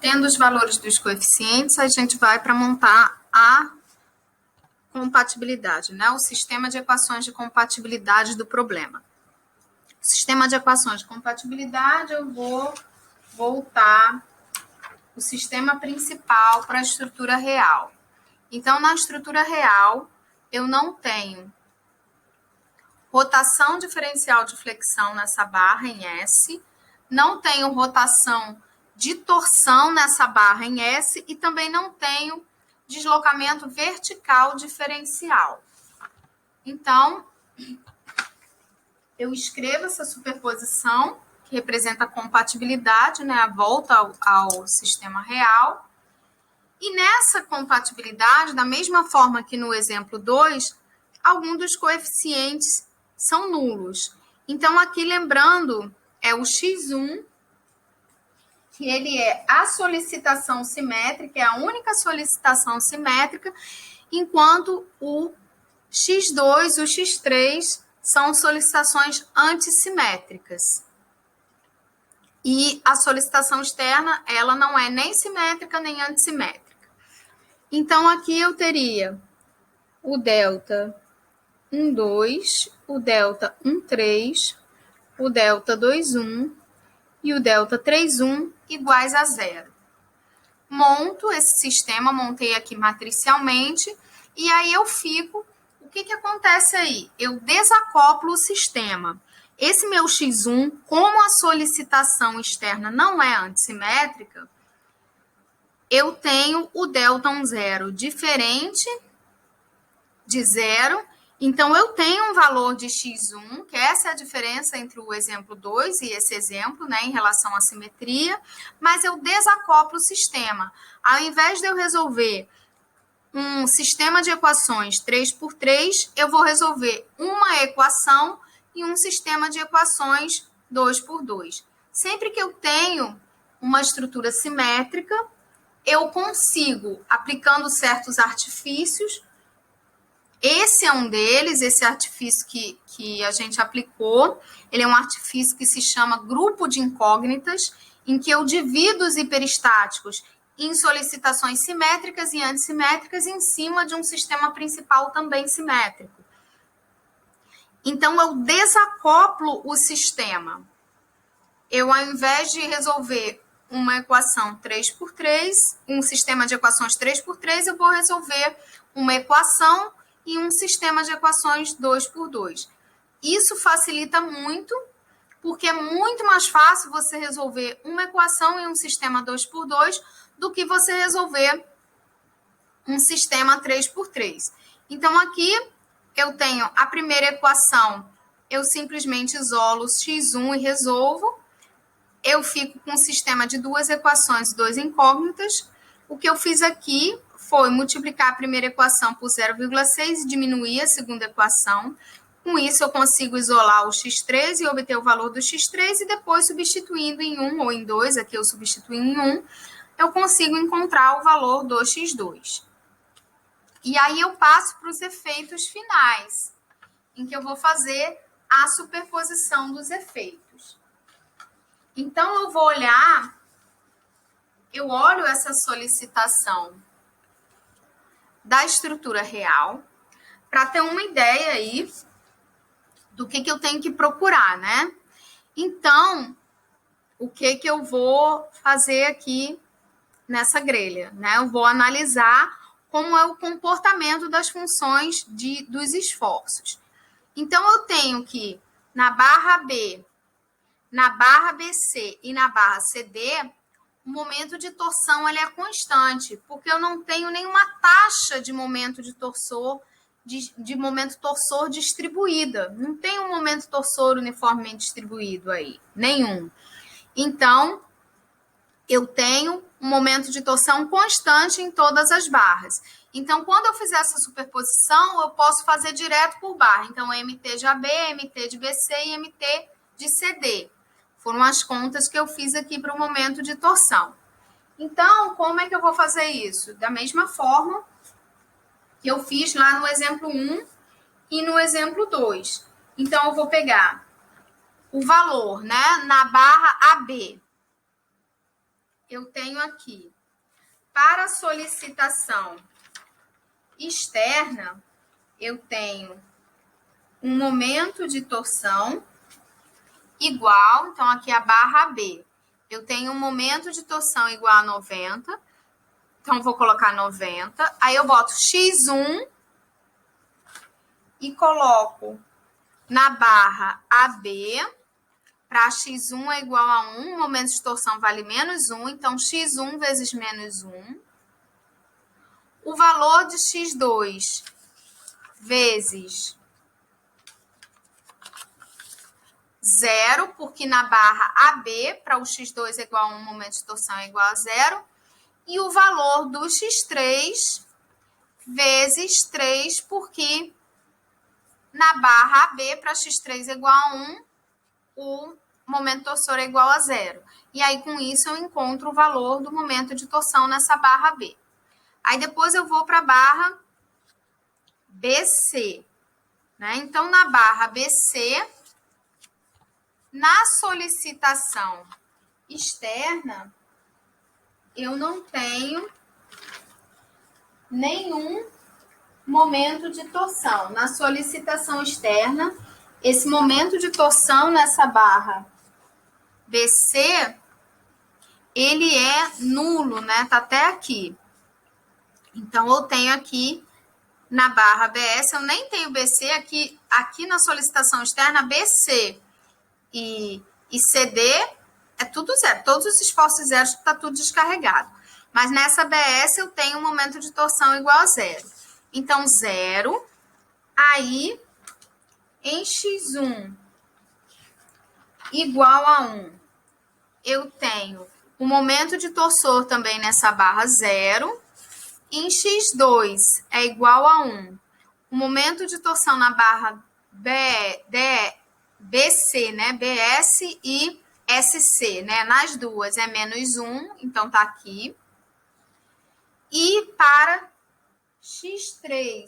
Tendo os valores dos coeficientes, a gente vai para montar a compatibilidade, né? O sistema de equações de compatibilidade do problema. Sistema de equações de compatibilidade, eu vou voltar o sistema principal para a estrutura real. Então, na estrutura real, eu não tenho rotação diferencial de flexão nessa barra em S, não tenho rotação de torção nessa barra em S e também não tenho deslocamento vertical diferencial. Então, eu escrevo essa superposição, que representa a compatibilidade, né, a volta ao sistema real. E nessa compatibilidade, da mesma forma que no exemplo 2, alguns dos coeficientes são nulos. Então, aqui lembrando, é o x1, que ele é a solicitação simétrica, é a única solicitação simétrica, enquanto o x2 e o x3 são solicitações antissimétricas. E a solicitação externa, ela não é nem simétrica nem antissimétrica. Então, aqui eu teria o delta 1, 2, o delta 1, 3, o delta 2, 1 e o delta 3, 1 iguais a zero. Monto esse sistema, montei aqui matricialmente, e aí eu fico... O que acontece aí? Eu desacoplo o sistema. Esse meu x1, como a solicitação externa não é antissimétrica, eu tenho o delta 1, 0 diferente de zero. Então, eu tenho um valor de x1, que essa é a diferença entre o exemplo 2 e esse exemplo, né, em relação à simetria, mas eu desacoplo o sistema. Ao invés de eu resolver um sistema de equações 3x3, eu vou resolver uma equação e um sistema de equações 2x2. Sempre que eu tenho uma estrutura simétrica, eu consigo, aplicando certos artifícios, esse é um deles, esse artifício que a gente aplicou, ele é um artifício que se chama grupo de incógnitas, em que eu divido os hiperestáticos em solicitações simétricas e antissimétricas em cima de um sistema principal também simétrico. Então, eu desacoplo o sistema. Eu, ao invés de resolver uma equação 3x3, um sistema de equações 3x3, eu vou resolver uma equação e um sistema de equações 2x2. Isso facilita muito, porque é muito mais fácil você resolver uma equação e um sistema 2x2 do que você resolver um sistema 3x3. Então, aqui eu tenho a primeira equação, eu simplesmente isolo x1 e resolvo. Eu fico com um sistema de duas equações e duas incógnitas. O que eu fiz aqui foi multiplicar a primeira equação por 0,6 e diminuir a segunda equação. Com isso, eu consigo isolar o x3 e obter o valor do x3 e depois, substituindo em 1 ou em 2, aqui eu substituo em 1, eu consigo encontrar o valor do x2. E aí eu passo para os efeitos finais, em que eu vou fazer a superposição dos efeitos. Então, eu vou olhar, eu olho essa solicitação da estrutura real, para ter uma ideia aí do que eu tenho que procurar, né? Então, o que eu vou fazer aqui nessa grelha, né? Eu vou analisar como é o comportamento das funções dos esforços. Então, eu tenho que, na barra B, na barra BC e na barra CD, o momento de torção ele é constante, porque eu não tenho nenhuma taxa de momento de torsor, de momento torsor distribuída. Não tem um momento torsor uniformemente distribuído aí, nenhum. Então, eu tenho um momento de torção constante em todas as barras. Então, quando eu fizer essa superposição, eu posso fazer direto por barra. Então, MT de AB, MT de BC e MT de CD. Foram as contas que eu fiz aqui para o momento de torção. Então, como é que eu vou fazer isso? Da mesma forma que eu fiz lá no exemplo 1 e no exemplo 2. Então, eu vou pegar o valor, né, na barra AB. eu tenho aqui, para solicitação externa, eu tenho um momento de torção igual, então aqui a barra B. Eu tenho um momento de torção igual a 90, então vou colocar 90. Aí eu boto x1 e coloco na barra AB, para x1 é igual a 1, o momento de torção vale menos 1, então x1 vezes menos 1. O valor de x2 vezes 0, porque na barra AB, para o x2 é igual a 1, o momento de torção é igual a 0. E o valor do x3 vezes 3, porque na barra AB, para x3 é igual a 1, o momento torsor é igual a 0. E aí, com isso, eu encontro o valor do momento de torção nessa barra B. Aí, depois, eu vou para a barra BC. Né? Então, na barra BC, na solicitação externa, eu não tenho nenhum momento de torção. Na solicitação externa, esse momento de torção nessa barra BC, ele é nulo, né? Tá até aqui. Então, eu tenho aqui na barra BS, eu nem tenho BC, aqui na solicitação externa, BC e CD é tudo zero. Todos os esforços zeros está tudo descarregado. Mas nessa BS eu tenho um momento de torção igual a 0. Então, 0. Aí, em x1 igual a 1, eu tenho o momento de torsor também nessa barra 0. Em x2 é igual a 1. O momento de torção na barra BC, né? BS e SC, né? Nas duas é menos 1, então tá aqui. E para x3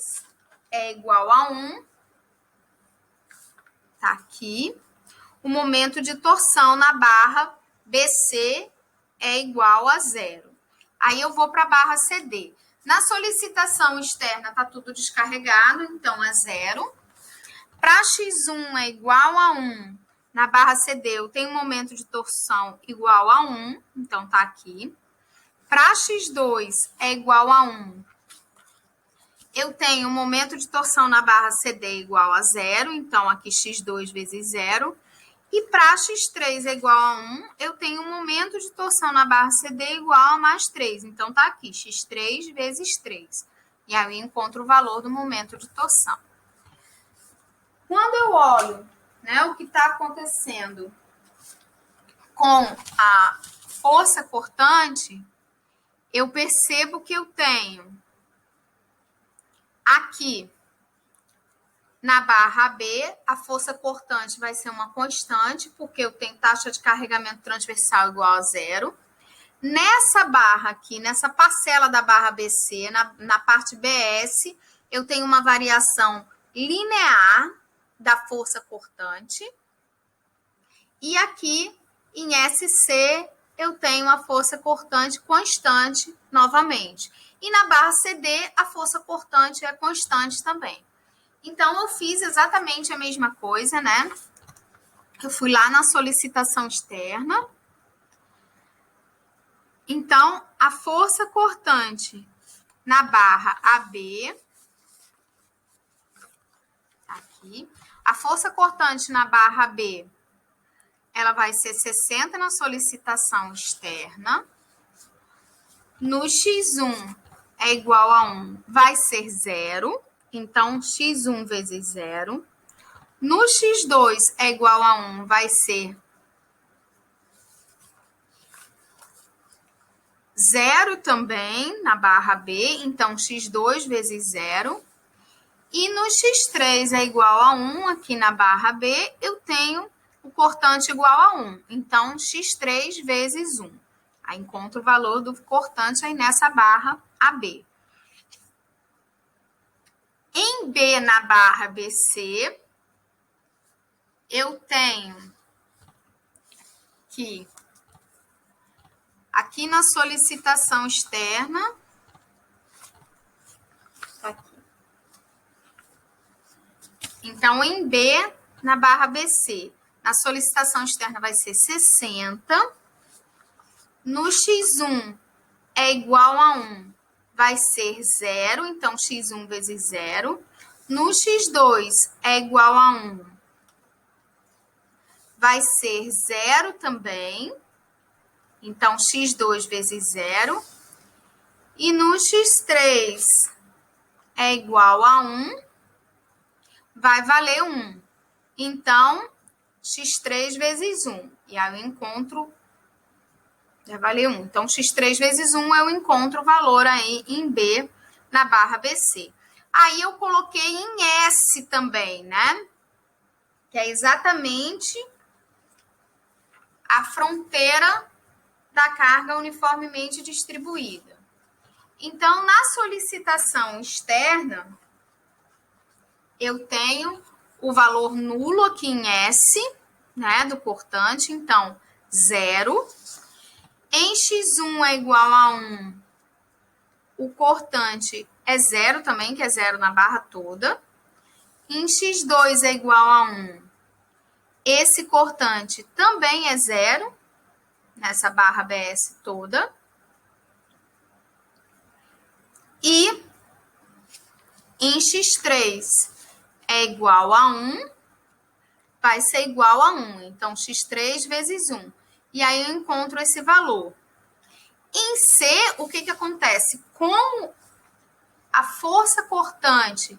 é igual a 1, tá aqui. O momento de torção na barra BC é igual a 0. Aí eu vou para a barra CD. Na solicitação externa tá tudo descarregado, então é 0. Para x1 é igual a 1, na barra CD eu tenho um momento de torção igual a 1, então tá aqui. Para x2 é igual a 1, eu tenho um momento de torção na barra CD igual a 0, então aqui x2 vezes 0. E para x3 é igual a 1, eu tenho um momento de torção na barra CD igual a mais 3. Então, tá aqui, x3 vezes 3. E aí eu encontro o valor do momento de torção. Quando eu olho, né, o que está acontecendo com a força cortante, eu percebo que eu tenho aqui na barra B, a força cortante vai ser uma constante, porque eu tenho taxa de carregamento transversal igual a 0. Nessa barra aqui, nessa parcela da barra BC, na parte BS, eu tenho uma variação linear da força cortante. E aqui, em SC, eu tenho a força cortante constante novamente. E na barra CD, a força cortante é constante também. Então, eu fiz exatamente a mesma coisa, né? Eu fui lá na solicitação externa. Então, a força cortante na barra AB, tá aqui. A força cortante na barra B, ela vai ser 60 na solicitação externa. No x1 é igual a 1, vai ser 0. Então, x1 vezes 0. No x2 é igual a 1, vai ser 0 também, na barra B. Então, x2 vezes 0. E no x3 é igual a 1, aqui na barra B, eu tenho o cortante igual a 1. Então, x3 vezes 1. Aí, encontro o valor do cortante aí nessa barra AB. Em B, na barra BC, eu tenho que Aqui na solicitação externa, tá aqui. Então, em B, na barra BC, na solicitação externa vai ser 60. No X1 é igual a 1, vai ser 0, então X1 vezes 0. No X2 é igual a 1, vai ser 0 também, então X2 vezes 0. E no X3 é igual a 1, vai valer 1. Então, X3 vezes 1. E aí eu encontro, vai valer 1. Então, X3 vezes 1 eu encontro o valor aí em B, na barra BC. Aí eu coloquei em S também, né? Que é exatamente a fronteira da carga uniformemente distribuída. Então, na solicitação externa, eu tenho o valor nulo aqui em S, né, do cortante, então, 0. Em X1 é igual a 1, o cortante é 0 também, que é 0 na barra toda. Em X2 é igual a 1, esse cortante também é 0, nessa barra BS toda. E em X3 é igual a 1, vai ser igual a 1. Então, X3 vezes 1. E aí eu encontro esse valor. Em C, o que acontece? Como a força cortante,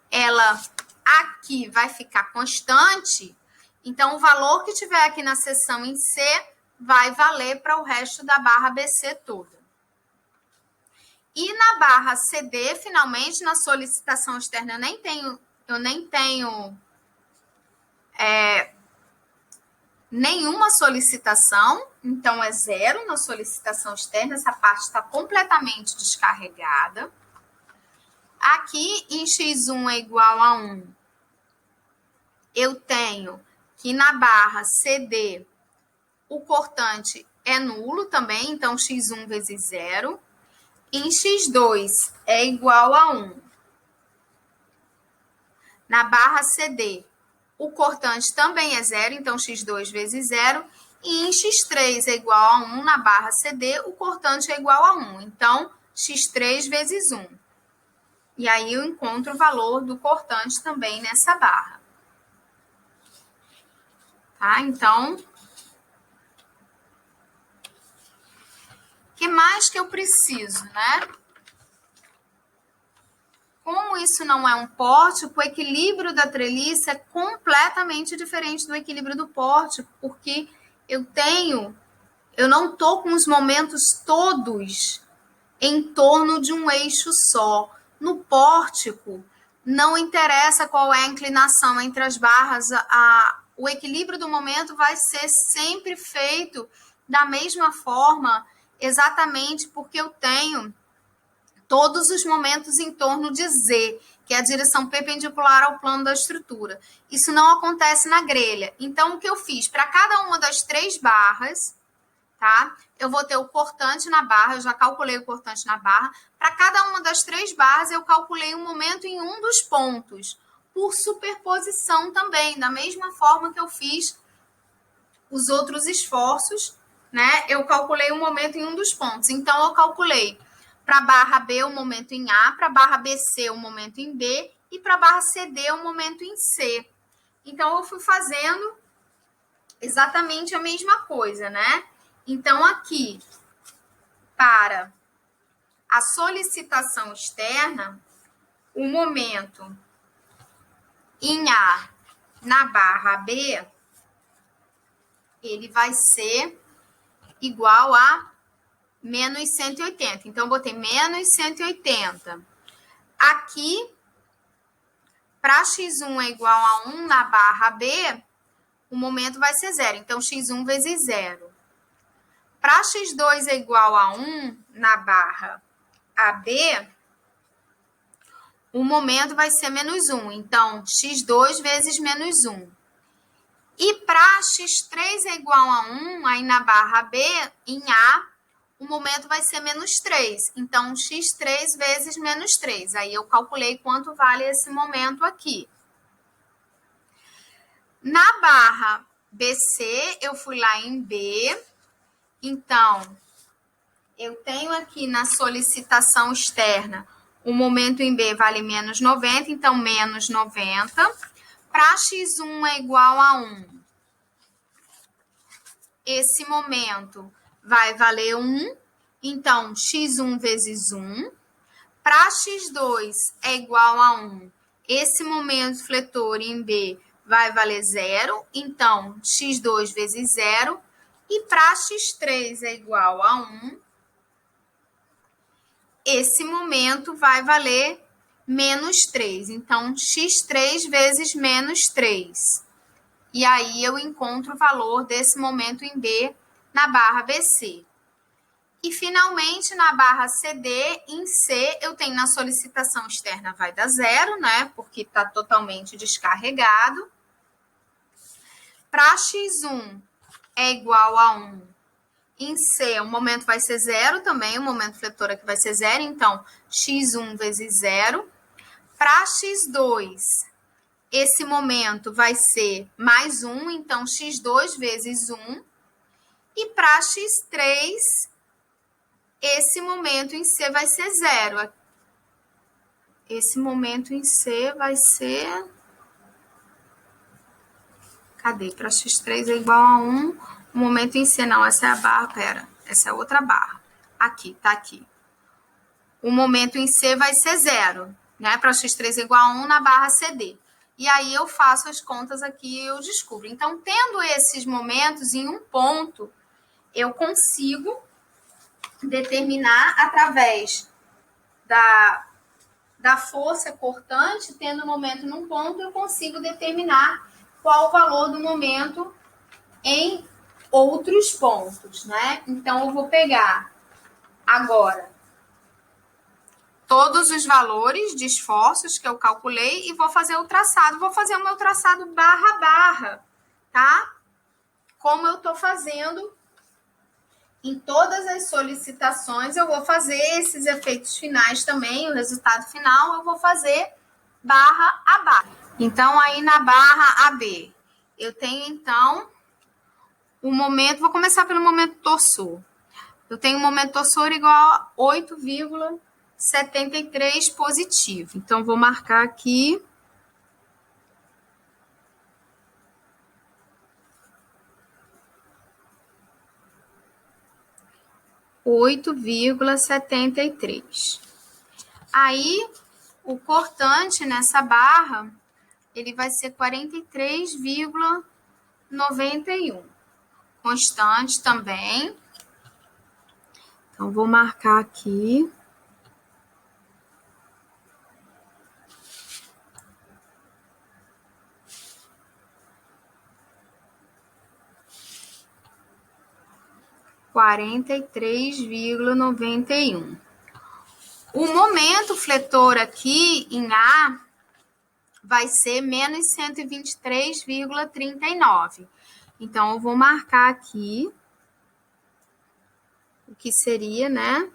ela aqui vai ficar constante, então o valor que tiver aqui na seção em C vai valer para o resto da barra BC toda. E na barra CD, finalmente, na solicitação externa, eu nem tenho nenhuma solicitação, então é 0 na solicitação externa, essa parte está completamente descarregada. Aqui em X1 é igual a 1, eu tenho que na barra CD o cortante é nulo também, então X1 vezes 0. Em X2 é igual a 1. Na barra CD, o cortante também é 0, então X2 vezes 0. E em X3 é igual a 1, na barra CD, o cortante é igual a 1. Então, X3 vezes 1. E aí eu encontro o valor do cortante também nessa barra. Tá? Então, o que mais que eu preciso, né? Como isso não é um pórtico, o equilíbrio da treliça é completamente diferente do equilíbrio do pórtico, porque eu não estou com os momentos todos em torno de um eixo só. No pórtico, não interessa qual é a inclinação entre as barras, o equilíbrio do momento vai ser sempre feito da mesma forma, exatamente porque eu tenho todos os momentos em torno de Z, que é a direção perpendicular ao plano da estrutura. Isso não acontece na grelha. Então, o que eu fiz? Para cada uma das 3 barras, tá? Eu vou ter o cortante na barra, eu já calculei o cortante na barra. Para cada uma das 3 barras, eu calculei um momento em um dos pontos, por superposição também, da mesma forma que eu fiz os outros esforços, né? Eu calculei um momento em um dos pontos. Então, eu calculei para a barra B o momento em A, para a barra BC o momento em B e para a barra CD o momento em C. Então, eu fui fazendo exatamente a mesma coisa, né? Então, aqui, para a solicitação externa, o momento em A na barra B, ele vai ser igual a menos 180. Então, eu botei menos 180. Aqui, para X1 é igual a 1 na barra B, o momento vai ser 0. Então, X1 vezes 0. Para X2 é igual a 1 na barra AB, o momento vai ser menos 1. Então, X2 vezes menos 1. E para X3 é igual a 1, aí na barra B, em A, o momento vai ser menos 3. Então, x3 vezes menos 3. Aí eu calculei quanto vale esse momento aqui. Na barra BC, eu fui lá em B. Então, eu tenho aqui na solicitação externa, o momento em B vale menos 90, então menos 90. Para x1 é igual a 1, esse momento vai valer 1, então x1 vezes 1. Para x2 é igual a 1, esse momento fletor em B vai valer 0, então x2 vezes 0. E para x3 é igual a 1, esse momento vai valer menos 3. Então, x3 vezes menos 3. E aí eu encontro o valor desse momento em B na barra BC. E, finalmente, na barra CD, em C, eu tenho na solicitação externa vai dar 0, né? Porque está totalmente descarregado. Para x1 é igual a 1. Em C, o momento vai ser 0 também, o momento fletor aqui vai ser 0. Então, x1 vezes 0. Para x2, esse momento vai ser mais 1. Então, x2 vezes 1. E para x3, esse momento em C vai ser 0. Esse momento em C vai ser... Cadê? Para x3 é igual a 1. O momento em C, não, essa é a barra, pera. Essa é outra barra. Aqui, tá aqui. O momento em C vai ser 0, né? Para x3 é igual a 1 na barra CD. E aí eu faço as contas aqui e eu descubro. Então, tendo esses momentos em um ponto, eu consigo determinar através da força cortante, tendo o momento num ponto, eu consigo determinar qual o valor do momento em outros pontos, né? Então, eu vou pegar agora todos os valores de esforços que eu calculei e vou fazer o traçado. Vou fazer o meu traçado barra a barra, tá? Como eu tô fazendo em todas as solicitações, eu vou fazer esses efeitos finais também, o resultado final, eu vou fazer barra a barra. Então, aí na barra AB, eu tenho, então, o momento, vou começar pelo momento torsor. Eu tenho um momento torsor igual a 8,73 positivo. Então, vou marcar aqui 8,73. Aí, o cortante nessa barra, ele vai ser 43,91. Constante também. Então, vou marcar aqui. (43,91). O momento fletor aqui em A vai ser menos 123,39. Então, eu vou marcar aqui o que seria, né?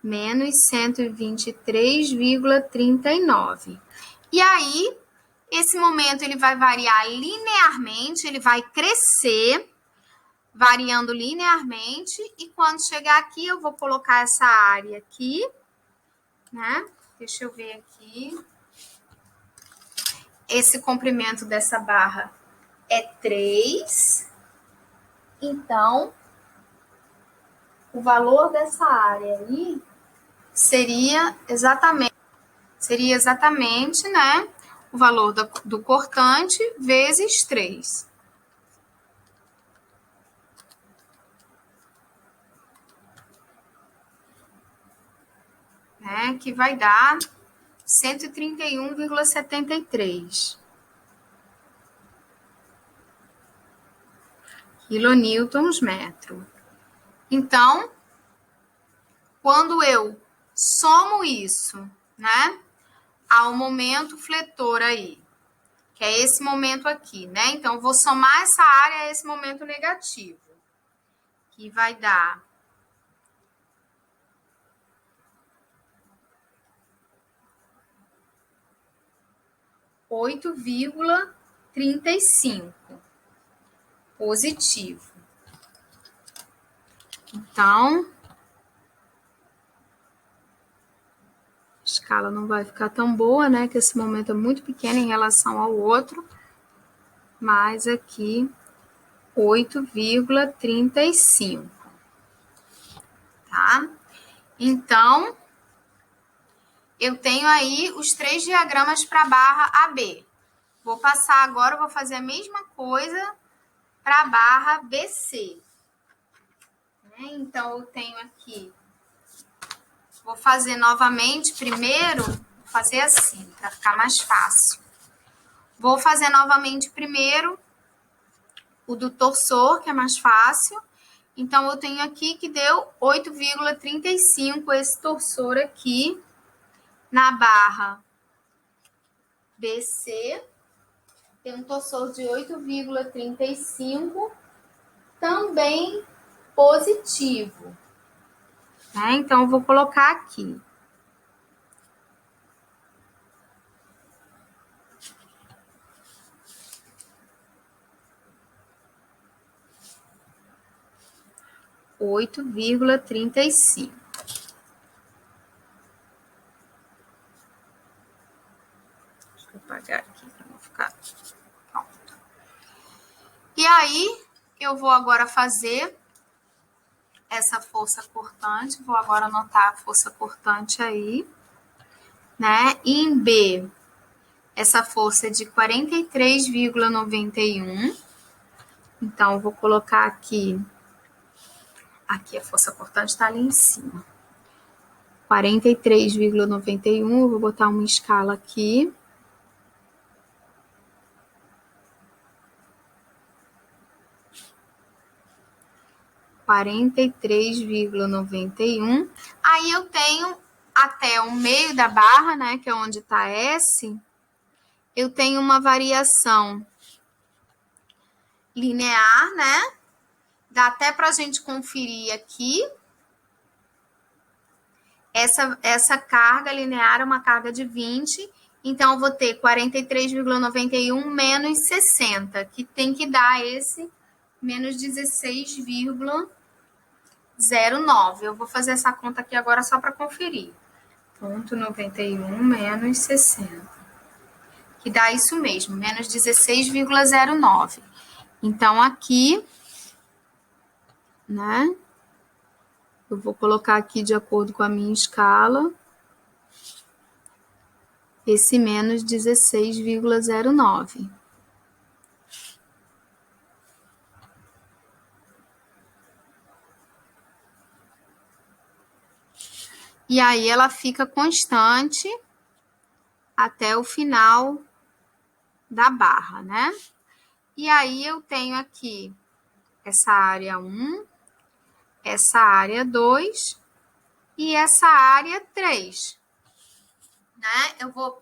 Menos 123,39. E aí, esse momento ele vai variar linearmente, ele vai crescer, variando linearmente, e quando chegar aqui, eu vou colocar essa área aqui, né? Deixa eu ver aqui. Esse comprimento dessa barra é 3. Então, o valor dessa área aí seria exatamente, né, o valor do cortante vezes 3. Né, que vai dar 131,73 quilonewtons metro. Então, quando eu somo isso, né, ao momento fletor aí, que é esse momento aqui, né? Então, eu vou somar essa área a esse momento negativo, que vai dar 8,35 positivo. Então, a escala não vai ficar tão boa, né? Que esse momento é muito pequeno em relação ao outro. Mas aqui, 8,35. Tá? Então, eu tenho aí os 3 diagramas para a barra AB. Vou passar agora, vou fazer a mesma coisa para a barra BC. Então, eu tenho aqui, vou fazer novamente, primeiro, vou fazer assim, para ficar mais fácil. Vou fazer novamente primeiro o do torsor, que é mais fácil. Então, eu tenho aqui que deu 8,35 esse torsor aqui na barra BC. Tem um torsor de 8,35 também positivo. Então, eu vou colocar aqui. (8,35). Deixa eu apagar aqui para não ficar. Pronto. E aí, eu vou agora fazer essa força cortante. Vou agora anotar a força cortante aí, né? E em B, essa força é de 43,91. Então, eu vou colocar aqui. Aqui a força cortante está ali em cima. 43,91. Eu vou botar uma escala aqui. (43,91). Aí eu tenho até o meio da barra, né, que é onde está S, eu tenho uma variação linear, né? Dá até para a gente conferir aqui. Essa carga linear é uma carga de 20, então eu vou ter 43,91 menos 60, que tem que dar esse menos 16,09. Eu vou fazer essa conta aqui agora só para conferir. 0,91 menos 60. Que dá isso mesmo, menos 16,09. Então, aqui, né? Eu vou colocar aqui de acordo com a minha escala. Esse menos 16,09. E aí ela fica constante até o final da barra, né? E aí eu tenho aqui essa área 1, essa área 2 e essa área 3. Né?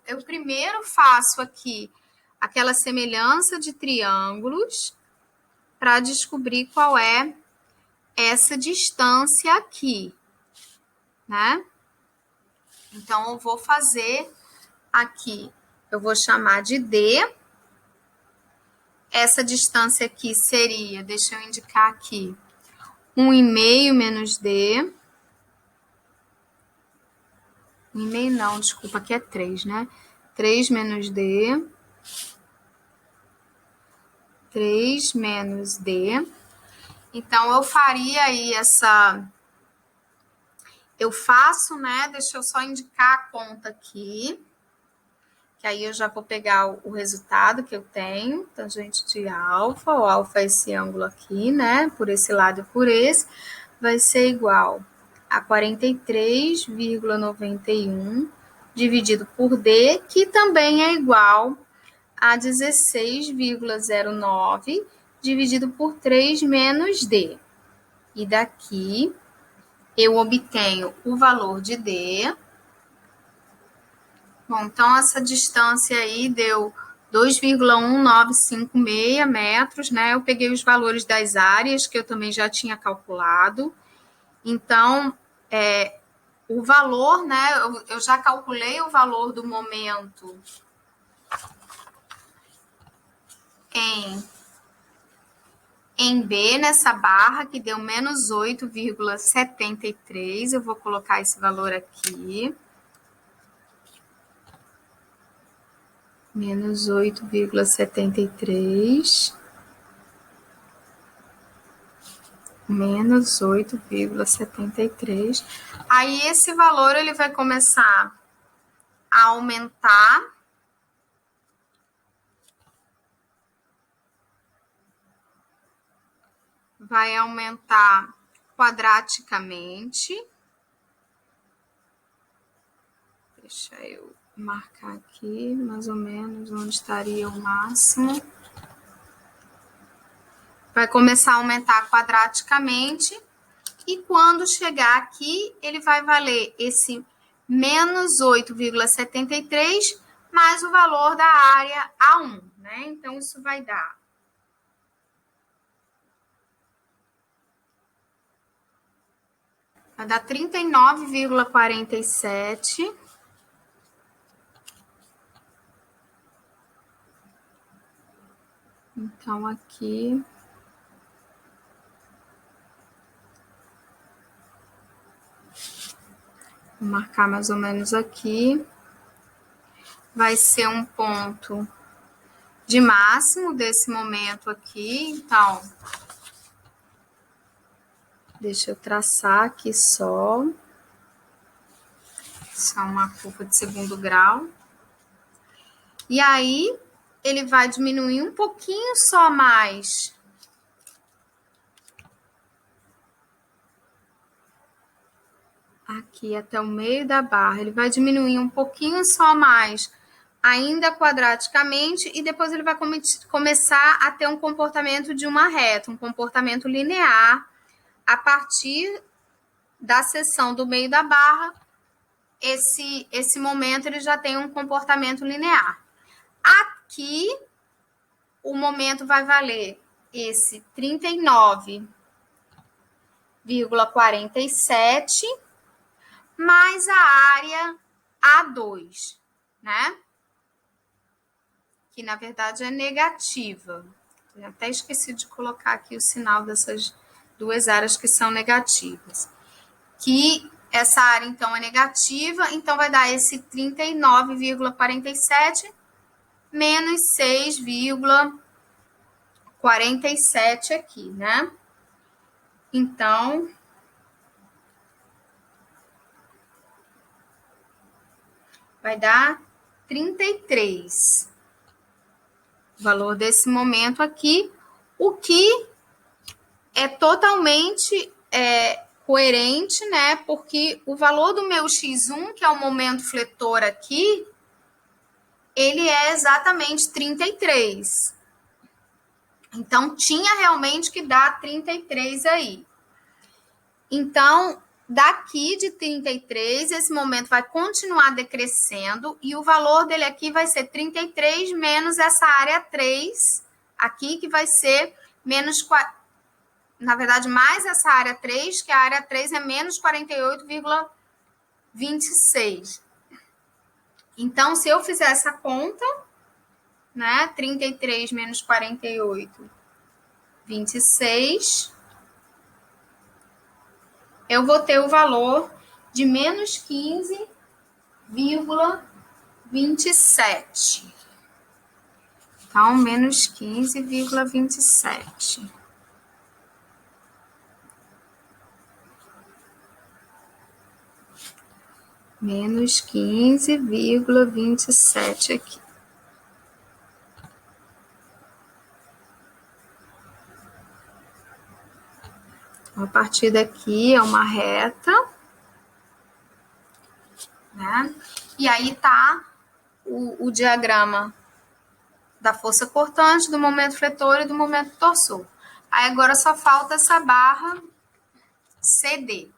Eu primeiro faço aqui aquela semelhança de triângulos para descobrir qual é essa distância aqui, né? Então, eu vou fazer aqui, eu vou chamar de D. Essa distância aqui seria, deixa eu indicar aqui, 1,5 menos D. 1,5 não, desculpa, aqui é 3, né? 3 menos D. 3 menos D. Então, eu faria aí essa... Eu faço, né? Deixa eu só indicar a conta aqui. Que aí eu já vou pegar o resultado que eu tenho. Tangente de alfa. O alfa é esse ângulo aqui, né? Por esse lado e por esse. Vai ser igual a 43,91 dividido por D, que também é igual a 16,09 dividido por 3 menos D. E daqui eu obtenho o valor de D. Bom, então essa distância aí deu 2,1956 metros, né? Eu peguei os valores das áreas, que eu também já tinha calculado. Então, o valor, né? Eu já calculei o valor do momento em B, nessa barra, que deu menos 8,73. Eu vou colocar esse valor aqui. Menos 8,73. Menos 8,73. Aí, esse valor, ele vai começar a aumentar. Vai aumentar quadraticamente. Deixa eu marcar aqui, mais ou menos, onde estaria o máximo. Vai começar a aumentar quadraticamente. E quando chegar aqui, ele vai valer esse menos 8,73 mais o valor da área A1, né? Então, isso vai dar 39,47. Então, aqui... Vou marcar mais ou menos aqui. Vai ser um ponto de máximo desse momento aqui. Então, deixa eu traçar aqui só. Isso é uma curva de segundo grau. E aí, ele vai diminuir um pouquinho só mais. Aqui até o meio da barra. Ele vai diminuir um pouquinho só mais, ainda quadraticamente, e depois ele vai começar a ter um comportamento de uma reta, um comportamento linear, a partir da seção do meio da barra. Esse momento ele já tem um comportamento linear. Aqui, o momento vai valer esse 39,47 mais a área A2, né? Que, na verdade, é negativa. Eu até esqueci de colocar aqui o sinal dessas duas áreas que são negativas. Que essa área, então, é negativa, então vai dar esse 39,47 menos 6,47 aqui, né? Então, vai dar 33. O valor desse momento aqui, o que é totalmente coerente, né? Porque o valor do meu X1, que é o momento fletor aqui, ele é exatamente 33. Então, tinha realmente que dar 33 aí. Então, daqui de 33, esse momento vai continuar decrescendo e o valor dele aqui vai ser 33 menos essa área 3 aqui, que vai ser menos... Na verdade, mais essa área 3, que a área 3 é menos 48,26. Então, se eu fizer essa conta, né, 33 menos 48,26, eu vou ter o valor de menos 15,27. Então, menos 15,27. Menos 15,27 aqui. A partir daqui é uma reta, né? E aí tá o diagrama da força cortante, do momento fletor e do momento torsor. Aí agora só falta essa barra CD.